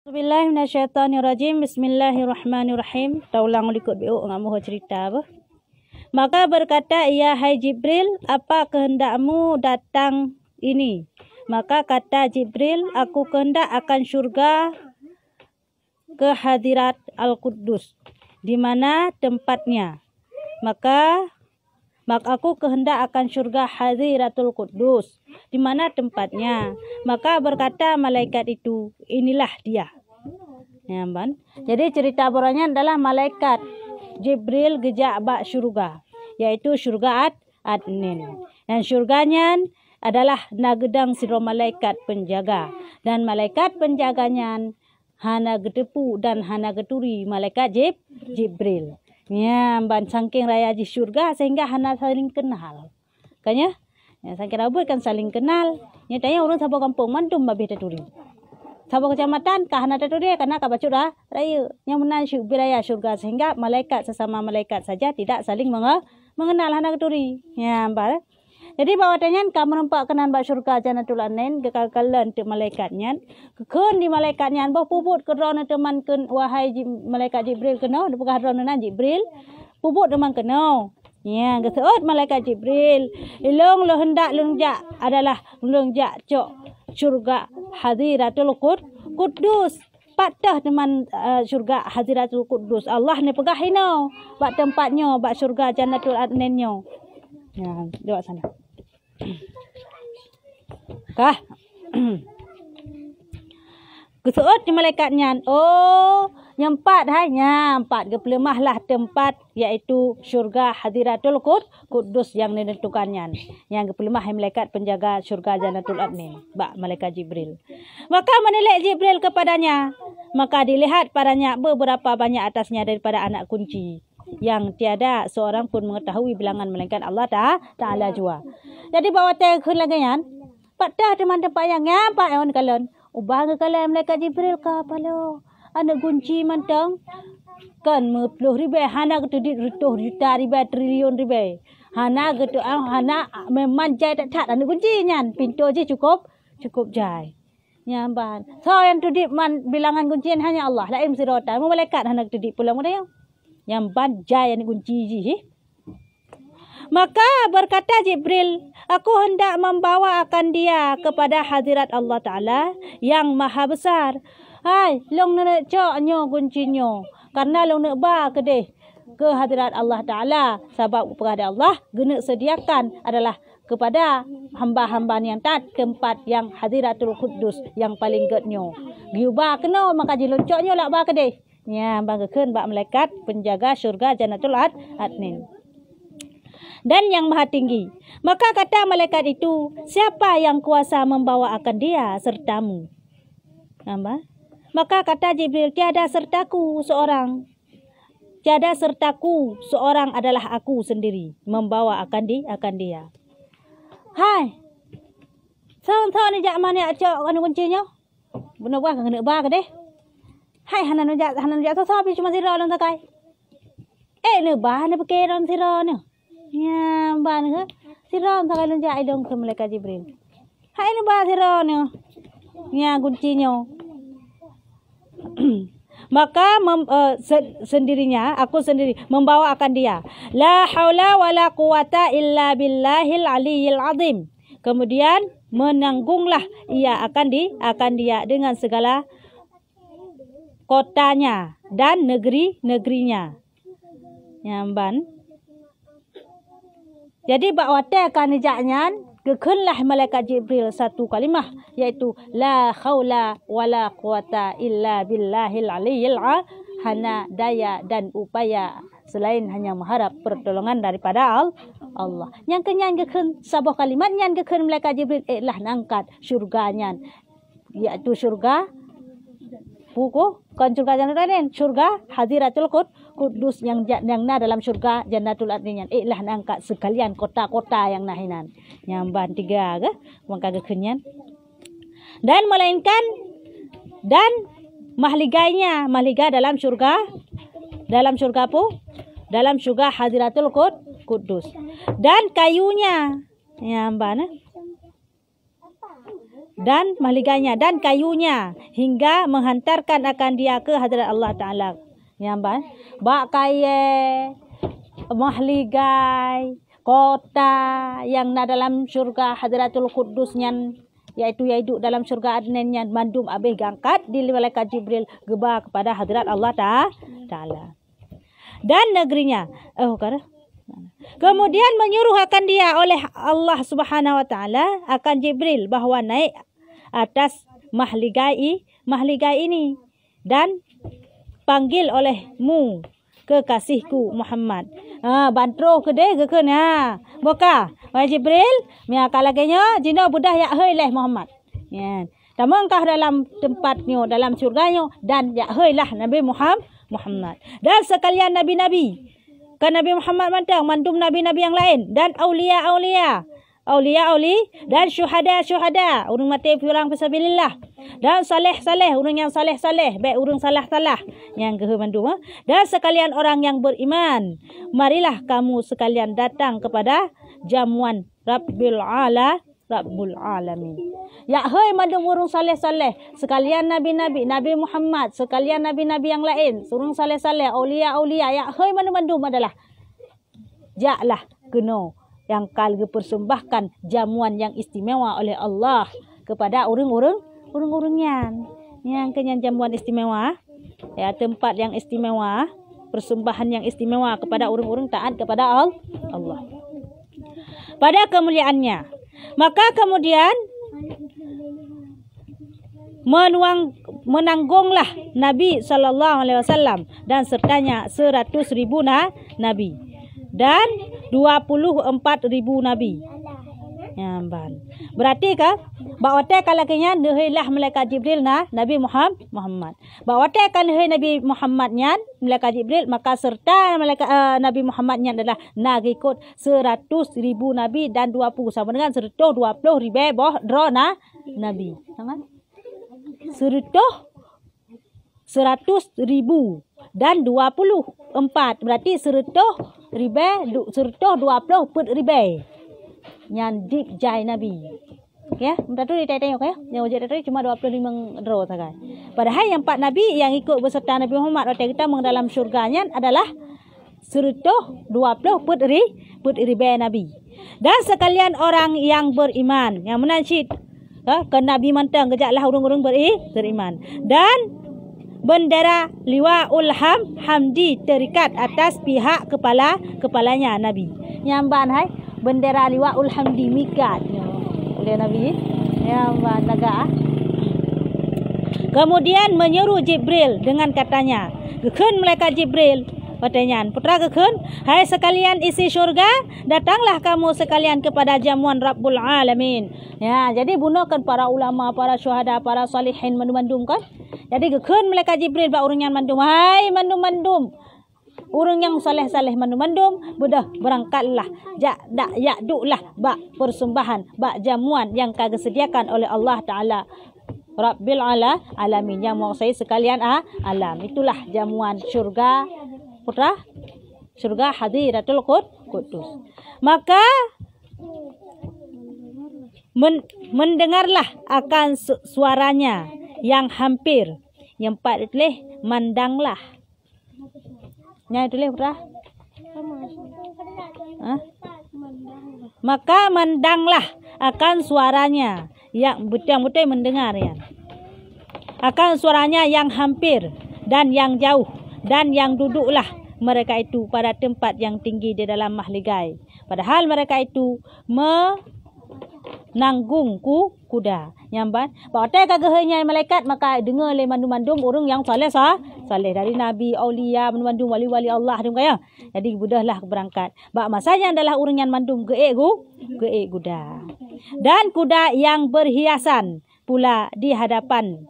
Bismillahirrahmanirrahim. Bismillahirrahmanirrahim. Kita ulang ikut biuk ngamu cerita apa. Maka berkata ia, hai Jibril, apa kehendakmu datang ini? Maka kata Jibril, aku kehendak akan syurga ke hadirat Al-Quddus. Di mana tempatnya? Maka aku kehendak akan syurga hadiratul Quddus. Di mana tempatnya? Maka berkata malaikat itu, inilah dia. Ya, ban. Jadi cerita boranya adalah malaikat Jibril gejak bak syurga, yaitu syurga Adnin. Dan syurganya adalah nagedang siro malaikat penjaga. Dan malaikat penjaganya hana gedepu dan hana geturi malaikat Jibril. Ya, ban saking raya di syurga sehingga hana saling kenal. Kanya? Ya, saking rabut kan saling kenal. Ya, tanya orang sabo kampung mandum babeh taturi. Sabo kecamatan kahana taturi karena kabacu dah raya yang menang wilayah syurga sehingga malaikat sesama malaikat saja tidak saling mengenal hana geturi. Ya, ban. Jadi bawatanya kamu nampak kenan bak syurga Jannatul Adnin kekakalan te malaikatnya. Keun di malaikatnya bah puput kerana teman ken wahai malaikat Jibril kena depukah ronan Jibril puput teman kena. Ya, geseut malaikat Jibril. Ilong lo hendak lungjak adalah lungjak cok syurga hadiratul Quddus. Patah teman syurga hadiratul Quddus. Allah ni pegah hino bak tempatnya bak syurga Jannatul Adninnya. Ya, duduk sana. Kah? Kesuut di malaikatnya. Oh, yang empat hanya empat kepelemahlah tempat yaitu syurga hadiratul Quddus yang ditentukannya. Yang kepelemah malaikat penjaga syurga Jannatul Adnin, bak malaikat Jibril. Maka menilai Jibril kepadanya, maka dilihat padanya beberapa banyak atasnya daripada anak kunci yang tiada seorang pun mengetahui bilangan melainkan Allah Ta'ala jua. Jadi bawa tekun lagi kan. Patah teman tempat yang ngapa yang kalian. Ubah ke kalian malaikat Jibril ka palo. Anak kunci mantang. Kan 10 ribu hana ketudit rutuh juta ribu triliun ribu. Hana gitu hana memang jai tak anak kunci nyan. Pintu je cukup jai. Nyamban. So yang tudit man bilangan kuncian hanya Allah. Lain sirota. Malaikat hana ketudit pulang dia. Yang banjai yang kunci je. Maka berkata Jibril, aku hendak membawa akan dia kepada hadirat Allah Ta'ala yang maha besar. Hai, long nak coknya kuncinya. Karena long nak ba ke deh ke hadirat Allah Ta'ala. Sebab kepada Allah, guna sediakan adalah kepada hamba-hamba yang tak tempat yang hadiratul Quddus yang paling getnyo. Giuba kena maka jiloncoknya lah ba ke deh. Ya, banggakan bak malaikat penjaga syurga Jannatul Adnin. Dan yang maha tinggi. Maka kata malaikat itu, siapa yang kuasa membawa akan dia sertamu? Apa? Maka kata Jibril, tiada sertaku seorang. Tiada sertaku seorang adalah aku sendiri membawa akan dia. Hai. Sang-sang ni jak mana acak anu kuncinya? Benar bah kena bah ke deh? Hai hana nujak sasabi cuma sira lang sakai. Ne bah ne pekeran sira ne. Ya ban ke sira sakai lunjak idong ke malaikat Jibril. Hai ne bah sira ne. Ya kuncinya. Maka sendirinya aku sendiri membawa akan dia. La haula wala quwata illa billahil aliyil azim. Kemudian menanggunglah ia akan dia dengan segala kotanya dan negerinya. Nyamban. Jadi bakwate akan nijaknya kekenlah malaikat Jibril satu kalimah yaitu la haula wala quwata illa billahil aliyil hana daya dan upaya selain hanya mengharap pertolongan daripada Allah. Yang kenyan keken sabah kalimat yang keken malaikat Jibril lah nangkat syurganya yaitu syurga buku kan syurga Jannatul Adnin, syurga hadiratul Quddus yang na dalam syurga Jannatul Adnin. Lah nangkat sekalian kota-kota yang nahinan. Nyamban 3 ke maka kekenyan. Dan melainkan dan mahligainya, mahliga dalam syurga apa? Dalam syurga hadiratul Quddus. Dan kayunya. Nyamban. dan mahligainya dan kayunya hingga menghantarkan akan dia ke hadirat Allah Ta'ala. Nyamban bak kaya mahligai kota yang na dalam syurga Hadratul Quddus nyan, yaitu dalam syurga Adnan nyan mandum abih gangkat di malaikat Jibril geba kepada hadirat Allah Ta'ala. Dan negerinya kemudian menyuruh akan dia oleh Allah Subhanahu Wa Ta'ala akan Jibril bahwa naik atas mahligai ini dan panggil olehmu kekasihku Muhammad. Bantro ke deh ke na. Boka, wahai Jibril, mia kalagenya jino budah ya hei leh Muhammad. Ya. Tamangkah dalam tempatnya, dalam surganya dan ya hei lah Nabi Muhammad. Dan sekalian nabi-nabi. Kan Nabi Muhammad mandum nabi-nabi yang lain dan aulia dan syuhada urang mati pirang fisabilillah dan saleh urang yang saleh baik urang salah yang ke mandum dan sekalian orang yang beriman, marilah kamu sekalian datang kepada jamuan Rabbul Alamin. Ya hei mandum urang saleh sekalian nabi-nabi, Nabi Muhammad, sekalian nabi-nabi yang lain, urang saleh aulia ya hei mandum adalah jaklah kena yang kal persembahkan jamuan yang istimewa oleh Allah kepada orang-orangnya. Yang kenyan jamuan istimewa, ya tempat yang istimewa, persembahan yang istimewa kepada orang-orang taat kepada Allah. Pada kemuliaannya, maka kemudian menanggunglah Nabi SAW dan sertanya 100.000 nabi dan 24.000 nabi. Ya, berarti kan bahawa kalaknya dehailah malaikat Jibril na Nabi Muhammad. Bahawa kan dehai Nabi Muhammad nyan malaikat Jibril, maka serta malaikat Nabi Muhammad nyan adalah ngikut 100.000 nabi dan 20 sama dengan 120.000 boh drona nabi. Sangat 100.000 dan 24 berarti 100.000 nyan deep jai nabi. Ya, minta tu ditanya ya. Yang wajib tadi cuma 25 draw saja. Padahal yang 4 nabi yang ikut beserta Nabi Muhammad waktu kita dalam syurganya adalah 120 nabi. Dan sekalian orang yang beriman yang menansyid ke nabi mantang kejaklah orang-orang beriman. Dan bendera liwaul hamdi terikat atas pihak kepalanya nabi. Nyamban hai bendera liwaul hamdi mikat oleh nabi nyamban naga. Kemudian menyeru Jibril dengan katanya, "Gekun malaikat Jibril," katanya, "Putra gekun, hai sekalian isi syurga, datanglah kamu sekalian kepada jamuan Rabbul Alamin." Ya, jadi bunuhkan para ulama, para syuhada, para salihin mandum kan. Jadi gekun malaikat Jibril ba urang yang mandum, hai mandum. Urang yang saleh-saleh mandum budah berangkatlah yakdulah ba persembahan ba jamuan yang kagak sediakan oleh Allah Taala Rabbil Alamin yang menguasai sekalian alam. Itulah jamuan syurga putra, syurga Hadiratul Quddus. Maka mendengarlah akan suaranya yang hampir, yang empat itu mandanglah. Nya itu putra. Maka mandanglah akan suaranya yang betul-betul mendengar ya. Akan suaranya yang hampir dan yang jauh dan yang duduklah mereka itu pada tempat yang tinggi di dalam mahligai. Padahal mereka itu menanggung kuda. Nyamban. Bahawa kagahnya malaikat maka dengar le mandum-mandum orang yang saleh dari nabi, aulia, mandum wali-wali Allah dem kaya. Jadi mudahlah berangkat. Bak masanya adalah orang yang mandum geek kuda. Dan kuda yang berhiasan pula di hadapan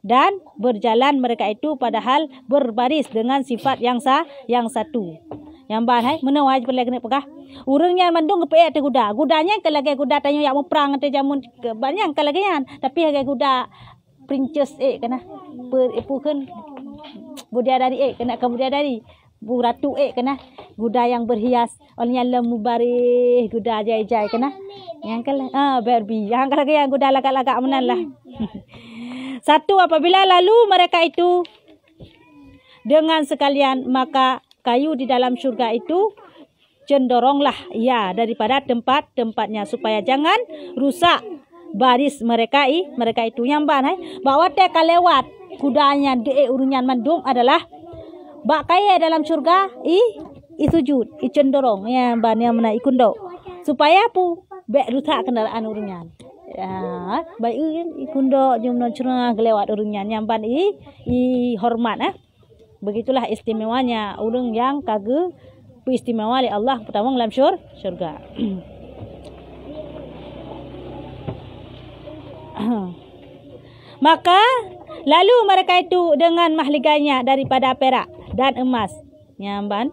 dan berjalan mereka itu padahal berbaris dengan sifat yang satu. Yang hai menawai perlu kena pegah. Urangnya mandung ke kuda. Kudanya kelagi kuda tanya yang mau perang atau jamun banyak kelagian. Tapi harga kuda princess kena. Bukan budaya dari kena kemudian dari buratu kena guda yang berhias olehnya lemu barih guda jai-jai kena yang kala Barbie yang kala yang guda lagak-lagak menan lah. Satu, apabila lalu mereka itu dengan sekalian, maka kayu di dalam surga itu cenderonglah ia daripada tempat-tempatnya supaya jangan rusak baris mereka itu nyamban bahwa teka lewat kudanya de urunyan mandum adalah bak kaya dalam surga sujud cenderong ya ban yang mana ikundo supaya pu bek rusak kendaraan urunyan ya baik ikundo jumno curang lewat urunyan nyamban hormat begitulah istimewanya urung yang kage istimewa oleh Allah pertama dalam surga. Maka lalu mereka itu dengan mahliganya daripada perak dan emas nyamban.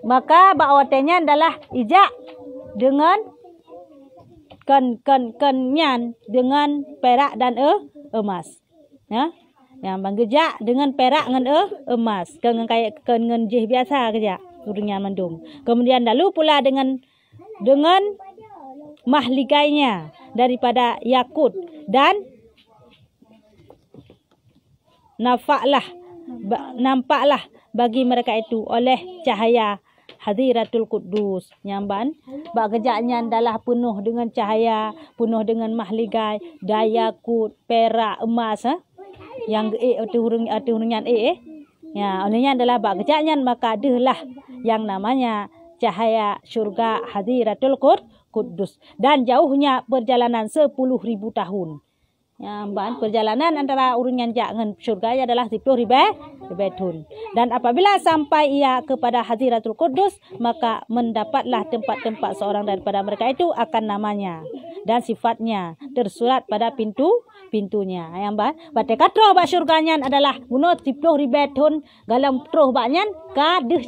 Maka bawatenya adalah ijak dengan kenyan dengan perak dan emas. Ya. Yang banggejak dengan perak dengan emas. Dengan jih biasa kerja urunyan mandum. Kemudian lalu pula dengan mahligainya daripada yakut dan nampaklah bagi mereka itu oleh cahaya Hadiratul Quddus nyamban bak kejaknya adalah penuh dengan cahaya, penuh dengan mahligai, dayakut, perak, emas yang urunyan ya olehnya adalah bak kejaknya maka adalah yang namanya cahaya surga Hadiratul Quddus dan jauhnya perjalanan 10.000 tahun. Ya, perjalanan antara urunyan jangan surga adalah 10.000 tahun. Dan apabila sampai ia kepada Hadiratul Quddus, maka mendapatlah tempat-tempat seorang daripada mereka itu akan namanya dan sifatnya tersurat pada pintunya. Yang bateka troh bak surganya adalah bunuh 10.000 tahun galam troh baknya kadeh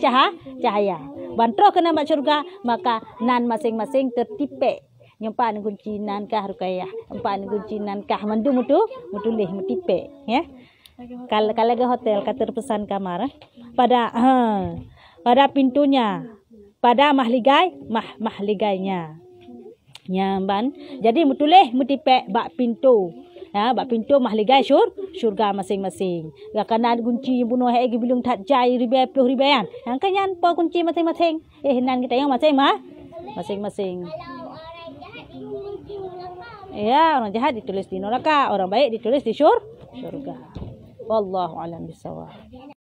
cahaya. Bantroh kena bak surga maka nan masing-masing tertipe. Nyempan kuncinan kah rukayah, empan kuncinan kah mandu mutu mutulih mutipe ya. Kalau ke hotel terpesan kamar pada pintunya, pada mahligainya. Nyamban. Jadi mutulih mutipe bak pintu. Ya, bak pintu mahligai surga masing-masing. Karena kunci bunuh bilung tak jai ribe puluh ribean. Yang kanyan po kunci masing-masing. Nan kita yang masing-masing. Ya, orang jahat ditulis di neraka, orang baik ditulis di surga. Wallahu a'lam bishawab.